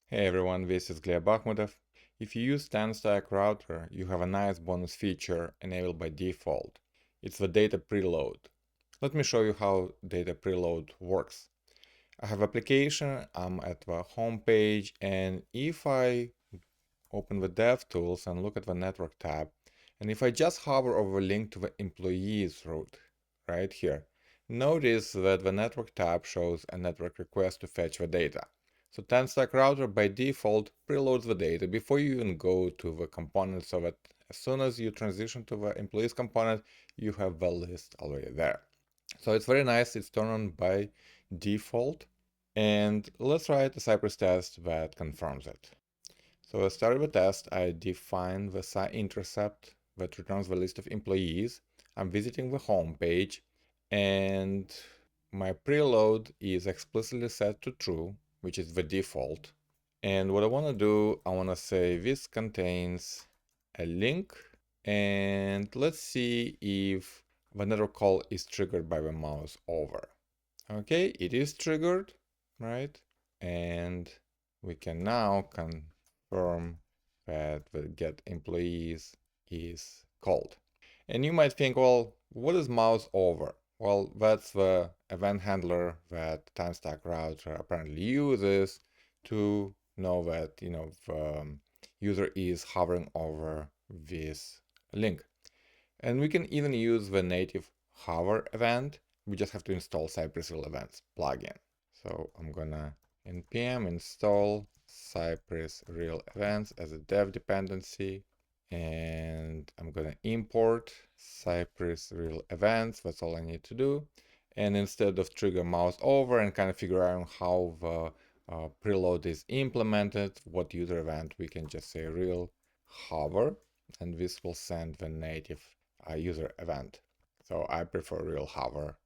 Hey everyone, this is Gleb Bakhmutov. If you use TanStack router, you have a nice bonus feature enabled by default. It's the data preload. Let me show you how data preload works. I have application, I'm at the home page, and if I open the DevTools and look at the network tab, and if I just hover over a link to the employees route right here, notice that the network tab shows a network request to fetch the data. So TanStack router by default preloads the data before you even go to the components of it. As soon as you transition to the employees component, you have the list already there. So it's very nice, it's turned on by default. And let's write a Cypress test that confirms it. So I started the test, I define the sci-intercept that returns the list of employees. I'm visiting the home page, and my preload is explicitly set to true, which is the default. And what I want to do, I want to say this contains a link, and let's see if the network call is triggered by the mouse over. Okay, it is triggered, right? And we can now confirm that the get employees is called. And you might think, well, what is mouse over? Well, that's the event handler that TanStack router apparently uses to know that, the user is hovering over this link. And we can even use the native hover event. We just have to install Cypress Real Events plugin. So I'm gonna npm install Cypress Real Events as a dev dependency. And I'm gonna import Cypress Real Events. That's all I need to do. And instead of trigger mouse over and kind of figure out how the preload is implemented, what user event, we can just say real hover, and this will send the native user event. So I prefer real hover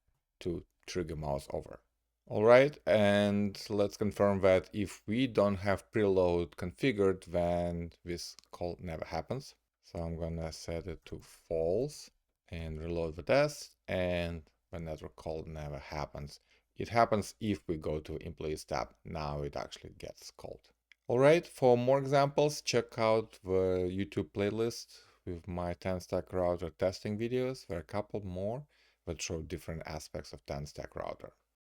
to trigger mouse over. All right, and let's confirm that if we don't have preload configured, then this call never happens. So I'm gonna set it to false and reload the test, and the network call never happens. It happens if we go to employees tab. Now it actually gets called. All right, for more examples, check out the YouTube playlist with my TanStack router testing videos. There are a couple more that show different aspects of TanStack router.